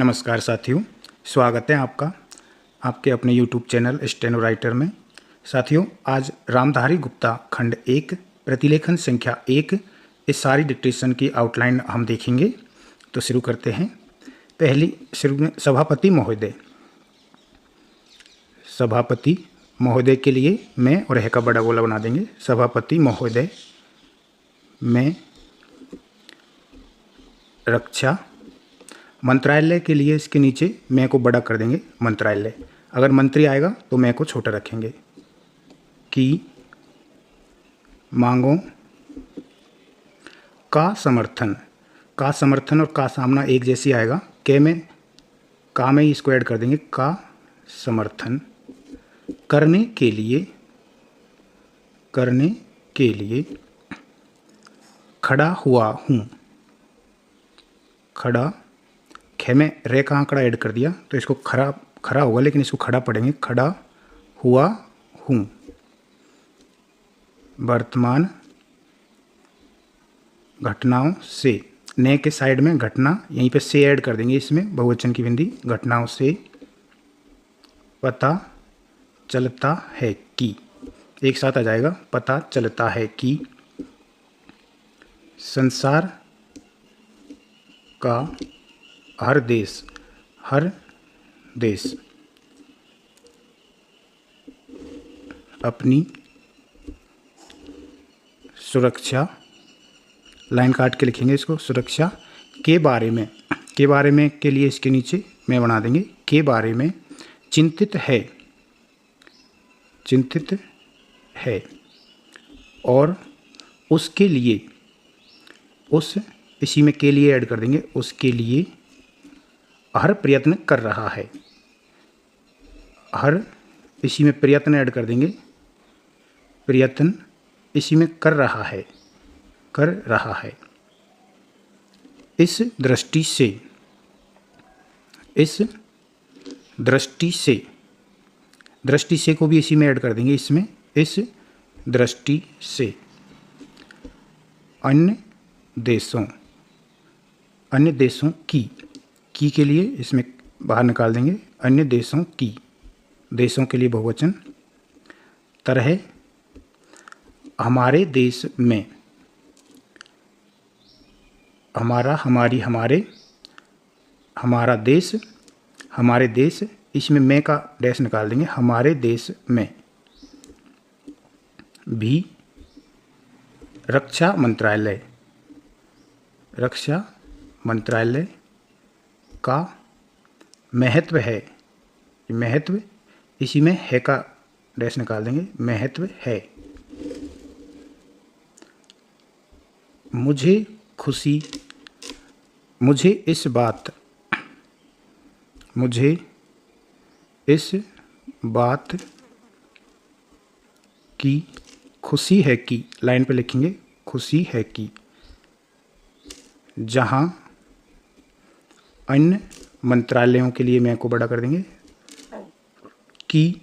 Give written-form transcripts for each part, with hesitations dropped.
नमस्कार साथियों, स्वागत है आपका आपके अपने YouTube चैनल स्टेनो राइटर में। साथियों, आज रामधारी गुप्ता खंड 1 प्रतिलेखन संख्या 1 इस सारी डिक्टेशन की आउटलाइन हम देखेंगे। तो शुरू करते हैं। पहली शुरू में सभापति महोदय के लिए मैं और है का बड़ा गोला बना देंगे। सभापति महोदय में रक्षा, मंत्रालय के लिए इसके नीचे मैं को बड़ा कर देंगे मंत्रालय। अगर मंत्री आएगा तो मैं को छोटा रखेंगे। की मांगों का समर्थन और का सामना एक जैसी आएगा। का में इसको ऐड कर देंगे। का समर्थन करने के लिए खड़ा हुआ हूँ। खड़ा खे में रे का आंकड़ा ऐड कर दिया तो इसको खड़ा होगा, लेकिन इसको खड़ा पढ़ेंगे। खड़ा हुआ हूँ। वर्तमान घटनाओं से, ने के साइड में घटना यहीं पे से ऐड कर देंगे। इसमें बहुवचन की बिंदी घटनाओं से पता चलता है कि, एक साथ आ जाएगा। पता चलता है कि संसार का हर देश अपनी सुरक्षा, लाइन काट के लिखेंगे इसको, सुरक्षा के बारे में के लिए इसके नीचे मैं बना देंगे। के बारे में चिंतित है और उसके लिए, इसी में के लिए ऐड कर देंगे। उसके लिए हर प्रयत्न कर रहा है। इसी में प्रयत्न ऐड कर देंगे। प्रयत्न इसी में कर रहा है। इस दृष्टि से को भी इसी में ऐड कर देंगे। इसमें इस दृष्टि से अन्य देशों की के लिए इसमें बाहर निकाल देंगे। अन्य देशों की, देशों के लिए बहुवचन। तरह हमारे देश में, हमारा, हमारी, हमारा देश, हमारे देश, इसमें मैं का डैश निकाल देंगे। हमारे देश में भी रक्षा मंत्रालय का महत्व है। महत्व इसी में है का डैश निकाल देंगे। महत्व है। मुझे इस बात की खुशी है कि, लाइन पे लिखेंगे खुशी है कि जहां अन्य मंत्रालयों के लिए मैं को बड़ा कर देंगे कि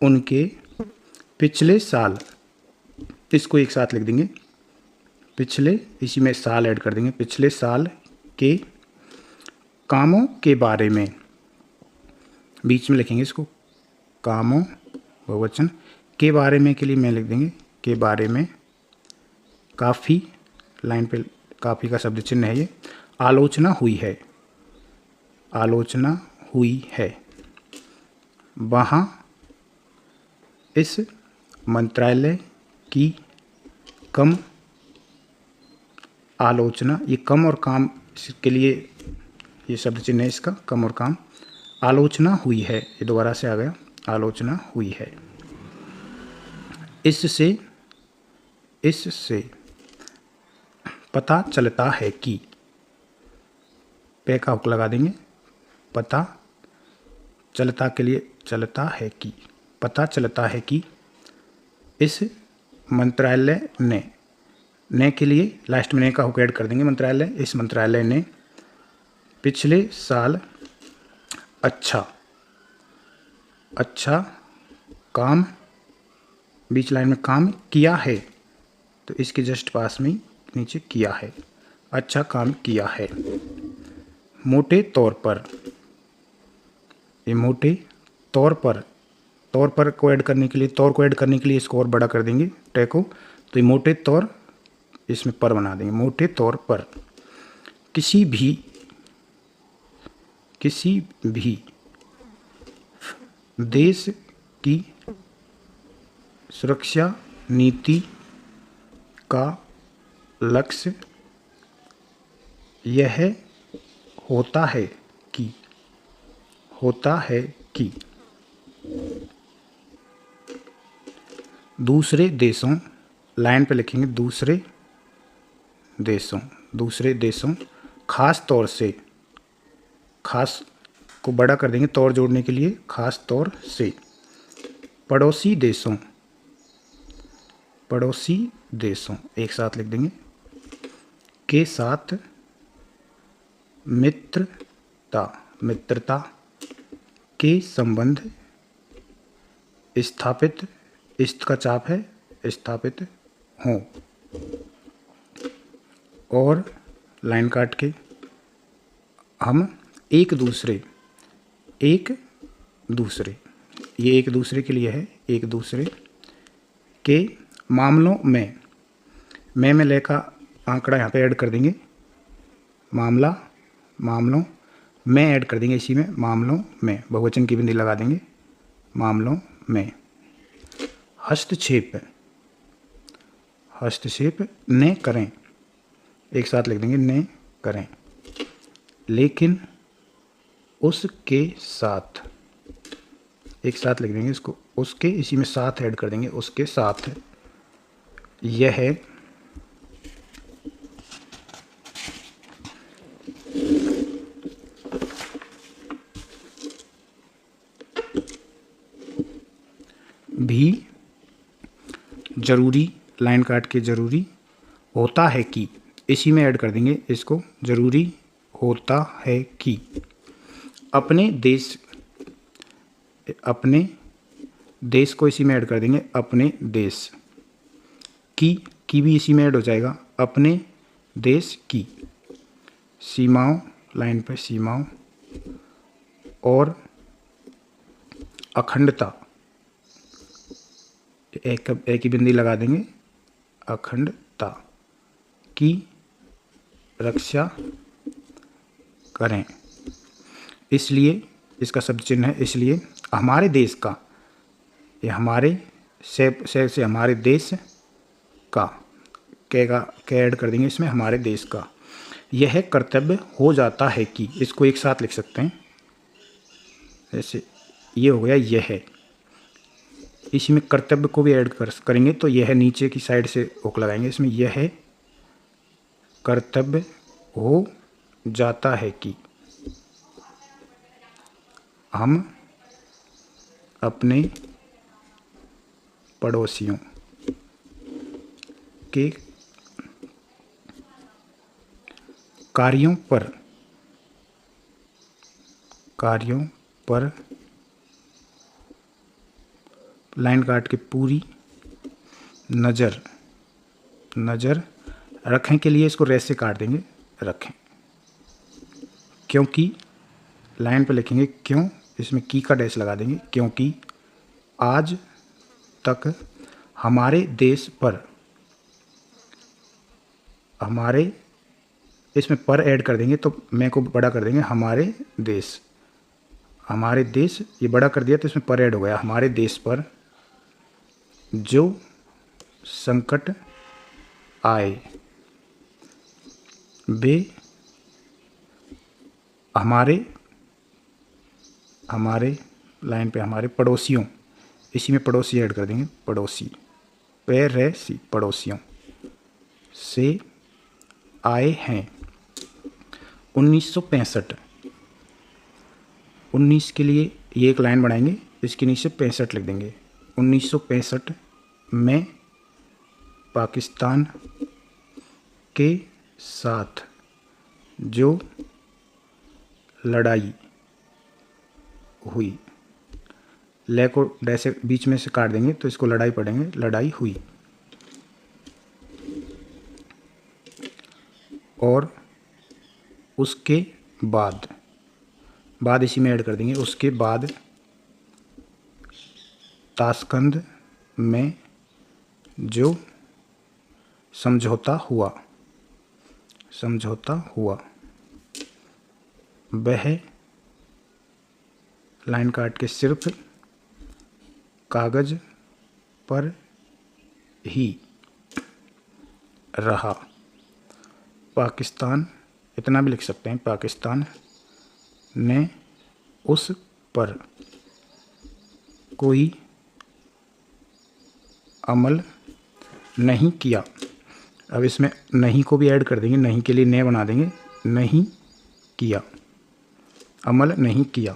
उनके पिछले साल, इसको एक साथ लिख देंगे। पिछले, इसी में साल ऐड कर देंगे। पिछले साल के कामों के बारे में, बीच में लिखेंगे इसको कामों, बहुवचन। के बारे में के लिए मैं लिख देंगे के बारे में। काफ़ी, लाइन पे काफ़ी का शब्द चिन्ह है ये। आलोचना हुई है। वहाँ इस मंत्रालय की कम आलोचना, ये कम और काम के लिए ये शब्द चिन्ह है इसका, कम और काम। आलोचना हुई है, ये दोबारा से आ गया। आलोचना हुई है। इससे पता चलता है कि, पे का हुक लगा देंगे। पता चलता के लिए चलता है कि, पता चलता है कि इस मंत्रालय ने के लिए लास्ट में ने का हुक ऐड कर देंगे। मंत्रालय, इस मंत्रालय ने पिछले साल अच्छा काम, बीच लाइन में काम किया है, तो इसके जस्ट पास में नीचे किया है। अच्छा काम किया है। मोटे तौर पर, ये मोटे तौर पर को ऐड करने के लिए, तौर को ऐड करने के लिए इसको और बड़ा कर देंगे टे को, तो ये मोटे तौर इसमें पर बना देंगे। मोटे तौर पर किसी भी देश की सुरक्षा नीति का लक्ष्य यह होता है कि दूसरे देशों, लाइन पे लिखेंगे दूसरे देशों खास तौर से, खास को बड़ा कर देंगे तौर जोड़ने के लिए, खास तौर से पड़ोसी देशों एक साथ लिख देंगे, के साथ मित्रता के संबंध स्थापित, इस्त का चाप है, स्थापित हों, और लाइन काट के हम एक दूसरे, ये एक दूसरे के लिए है, एक दूसरे के मामलों में लेका आंकड़ा यहाँ पे ऐड कर देंगे, मामलों में ऐड कर देंगे, इसी में मामलों में बहुवचन की बिंदी लगा देंगे, मामलों में हस्तक्षेप न करें, एक साथ लिख देंगे न करें, लेकिन उसके साथ, एक साथ लिख देंगे इसको, उसके, इसी में साथ ऐड कर देंगे, उसके साथ यह भी जरूरी, लाइन काट के जरूरी होता है कि, इसी में ऐड कर देंगे इसको, जरूरी होता है कि अपने देश को इसी में ऐड कर देंगे, अपने देश की भी इसी में ऐड हो जाएगा, अपने देश की सीमाओं, लाइन पर सीमाओं और अखंडता, एक ही बिंदी लगा देंगे, अखंडता की रक्षा करें। इसलिए इसका शब्द चिन्ह है, इसलिए हमारे देश का, ये हमारे से हमारे देश का, के ऐड कर देंगे इसमें, हमारे देश का यह कर्तव्य हो जाता है कि, इसको एक साथ लिख सकते हैं ऐसे, ये हो गया यह, इसी में कर्तव्य को भी ऐड करेंगे तो यह नीचे की साइड से हुक लगाएंगे इसमें, यह कर्तव्य हो जाता है कि हम अपने पड़ोसियों के कार्यों पर लाइन काट के पूरी नज़र रखें के लिए इसको रेस से काट देंगे, रखें, क्योंकि लाइन पे लिखेंगे क्यों, इसमें की का डैश लगा देंगे, क्योंकि आज तक हमारे देश पर, हमारे, इसमें पर ऐड कर देंगे तो मैं को बड़ा कर देंगे, हमारे देश, ये बड़ा कर दिया तो इसमें पर ऐड हो गया, हमारे देश पर जो संकट आए वे हमारे लाइन पे हमारे पड़ोसियों, इसी में पड़ोसी ऐड कर देंगे, पड़ोसियों से आए हैं। 1965, 19 के लिए ये एक लाइन बढ़ाएंगे, इसके नीचे 65 लिख देंगे। 1965 में पाकिस्तान के साथ जो लड़ाई हुई, ले को डैसे बीच में से काट देंगे तो इसको लड़ाई पढ़ेंगे, लड़ाई हुई, और उसके बाद, बाद इसी में ऐड कर देंगे। उसके बाद ताशकंद में जो समझौता हुआ, समझौता हुआ वह लाइन काट के सिर्फ कागज पर ही रहा। पाकिस्तान, इतना भी लिख सकते हैं, पाकिस्तान ने उस पर कोई अमल नहीं किया। अब इसमें नहीं को भी ऐड कर देंगे, नहीं के लिए ने बना देंगे, नहीं किया, अमल नहीं किया।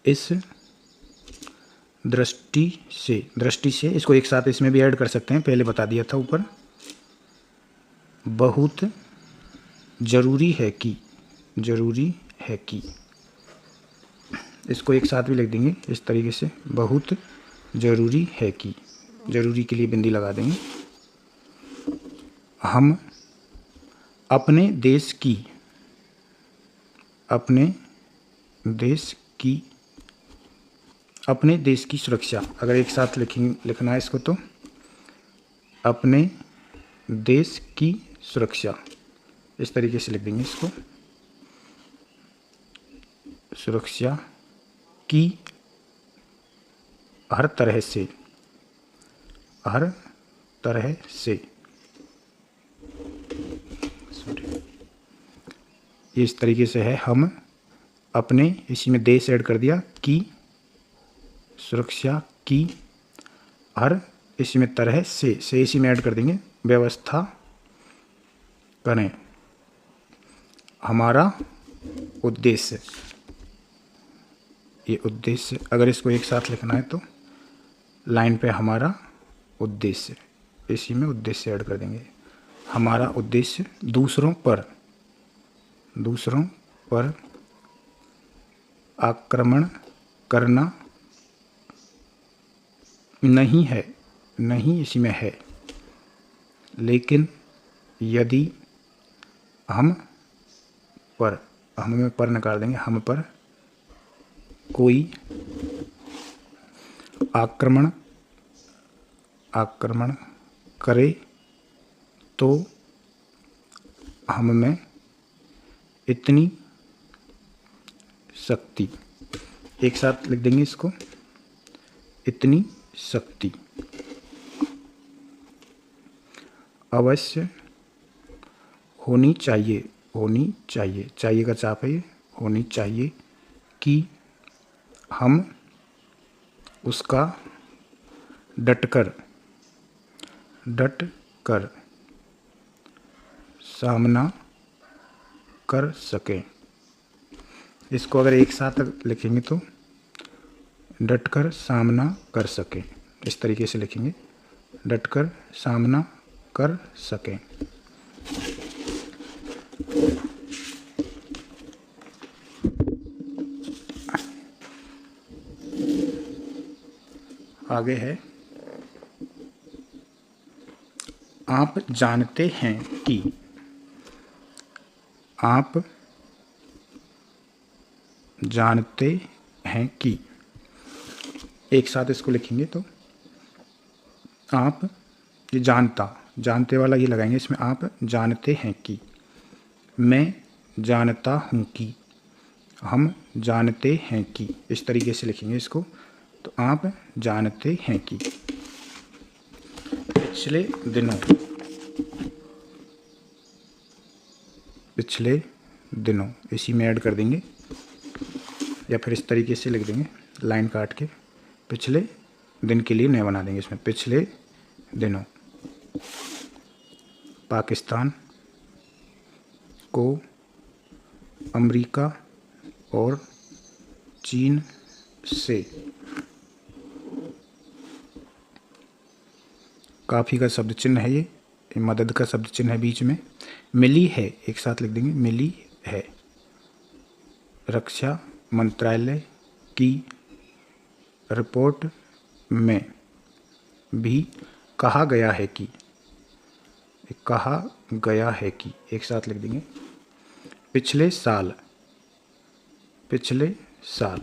इस दृष्टि से इसको एक साथ इसमें भी ऐड कर सकते हैं, पहले बता दिया था ऊपर। बहुत ज़रूरी है कि, ज़रूरी है कि, इसको एक साथ भी लिख देंगे इस तरीके से, बहुत ज़रूरी है कि, ज़रूरी के लिए बिंदी लगा देंगे। हम अपने देश की, अपने देश की सुरक्षा, अगर एक साथ लिखना है इसको तो अपने देश की सुरक्षा, इस तरीके से लिख देंगे इसको, सुरक्षा की हर तरह से, हर तरह से, ये इस तरीके से है। हम अपने, इसी में देश ऐड कर दिया, की सुरक्षा की हर, इसी में तरह से इसी में ऐड कर देंगे, व्यवस्था करें। हमारा उद्देश्य, ये उद्देश्य, अगर इसको एक साथ लिखना है तो लाइन पे हमारा उद्देश्य, इसी में उद्देश्य ऐड कर देंगे। हमारा उद्देश्य दूसरों पर आक्रमण करना नहीं है, नहीं इसी में है, लेकिन यदि हम पर, हम में पर निकाल देंगे, हम पर कोई आक्रमण करे तो हम में इतनी शक्ति, एक साथ लिख देंगे इसको, इतनी शक्ति अवश्य होनी चाहिए, होनी चाहिए, चाहिए का चाप है ये, होनी चाहिए कि हम उसका डटकर सामना कर सकें। इसको अगर एक साथ लिखेंगे तो डटकर सामना कर सकें, इस तरीके से लिखेंगे, डटकर सामना कर सकें। आगे है, आप जानते हैं कि, आप जानते हैं कि, एक साथ इसको लिखेंगे तो आप, ये जानता, जानते वाला ये लगाएंगे इसमें, आप जानते हैं कि, मैं जानता हूँ कि, हम जानते हैं कि, इस तरीके से लिखेंगे इसको, तो आप जानते हैं कि पिछले दिनों इसी में ऐड कर देंगे, या फिर इस तरीके से लिख देंगे लाइन काट के, पिछले दिन के लिए नया बना देंगे इसमें, पिछले दिनों पाकिस्तान को अमेरिका और चीन से काफ़ी का शब्द चिन्ह है, ये मदद का शब्द चिन्ह है बीच में, मिली है, एक साथ लिख देंगे, मिली है। रक्षा मंत्रालय की रिपोर्ट में भी कहा गया है कि, एक साथ लिख देंगे, पिछले साल, पिछले साल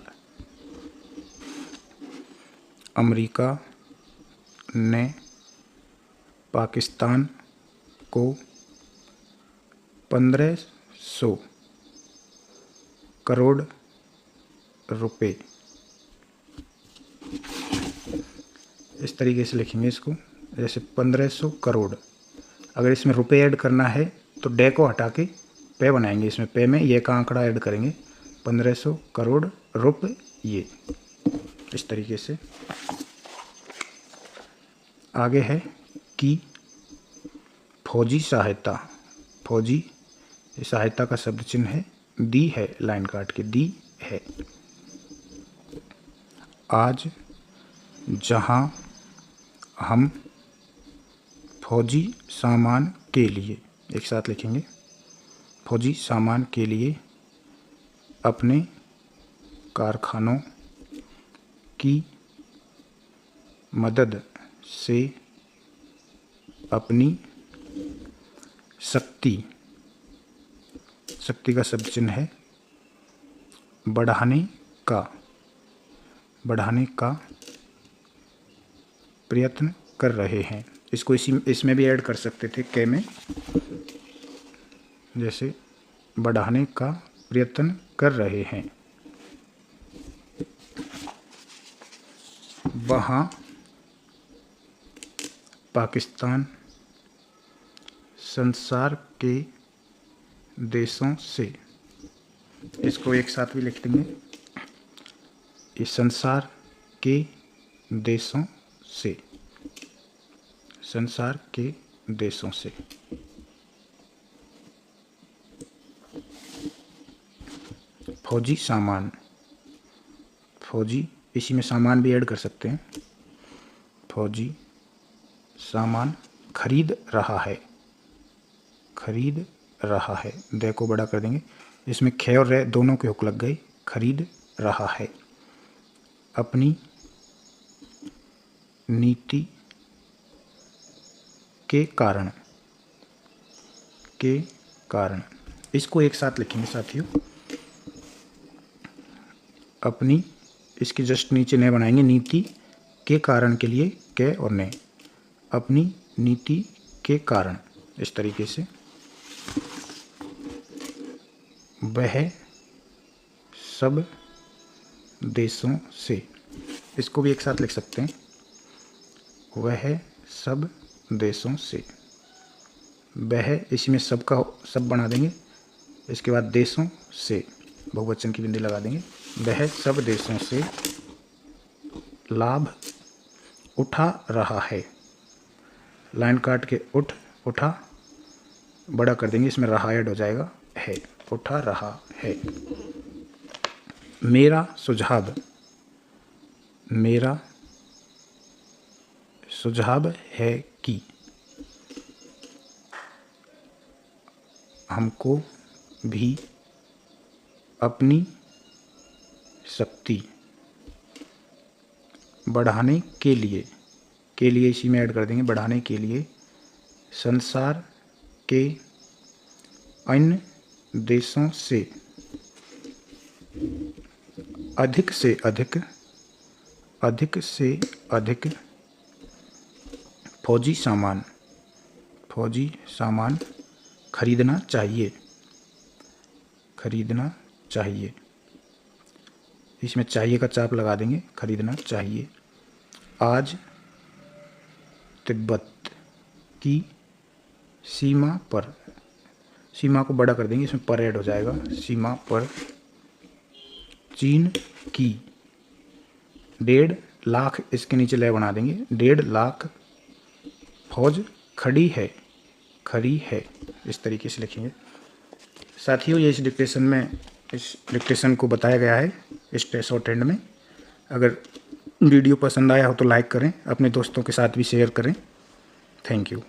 अमेरिका ने पाकिस्तान को 1500 करोड़ रुपए, इस तरीके से लिखेंगे इसको, जैसे 1500 करोड़। अगर इसमें रुपए ऐड करना है तो डे को हटा के पे बनाएंगे, इसमें पे में ये का आंकड़ा ऐड करेंगे, 1500 करोड़ रुपये, इस तरीके से। आगे है कि फौजी सहायता, फौजी सहायता का शब्द चिन्ह है दी है, लाइन काट के दी है। आज जहां हम फौजी सामान के लिए, एक साथ लिखेंगे, फौजी सामान के लिए अपने कारखानों की मदद से अपनी शक्ति, शक्ति का शब्द चिन्ह है बढ़ाने का, बढ़ाने का प्रयत्न कर रहे हैं। इसको इसमें भी ऐड कर सकते थे के में, जैसे बढ़ाने का प्रयत्न कर रहे हैं। वहाँ पाकिस्तान संसार के देशों से, इसको एक साथ भी लिख देंगे, इस संसार के देशों से, संसार के देशों से। फौजी सामान, फौजी, इसी में सामान भी ऐड कर सकते हैं, फौजी सामान खरीद रहा है, खरीद रहा है, दे को बड़ा कर देंगे, इसमें खे और रे दोनों के हुक लग गए, खरीद रहा है। अपनी नीति के कारण, के कारण, इसको एक साथ लिखेंगे साथियों, अपनी, इसके जस्ट नीचे ने बनाएंगे, नीति के कारण के लिए के और ने, अपनी नीति के कारण, इस तरीके से। वह सब देशों से, इसको भी एक साथ लिख सकते हैं, वह सब देशों से। वह, इसी में सब का सब बना देंगे, इसके बाद देशों से बहुवचन की बिंदी लगा देंगे। वह सब देशों से लाभ उठा रहा है, लाइन काट के उठ, उठा बड़ा कर देंगे, इसमें रहा ऐड हो जाएगा, है, उठा रहा है। मेरा सुझाव, मेरा सुझाव है कि हमको भी अपनी शक्ति बढ़ाने के लिए इसी में ऐड कर देंगे, बढ़ाने के लिए संसार के अन्य देशों से अधिक से अधिक, अधिक से अधिक फौजी सामान, फौजी सामान खरीदना चाहिए, खरीदना चाहिए, इसमें चाहिए का चाप लगा देंगे, खरीदना चाहिए। आज तिब्बत की सीमा पर, सीमा को बड़ा कर देंगे, इसमें पर ऐड हो जाएगा, सीमा पर चीन की 1.5 लाख, इसके नीचे लय बना देंगे, 1.5 लाख फौज खड़ी है, खड़ी है, इस तरीके से लिखेंगे। साथियों, ये इस डिक्टेशन को बताया गया है इस शॉर्ट हैंड में। अगर वीडियो पसंद आया हो तो लाइक करें, अपने दोस्तों के साथ भी शेयर करें। Thank you.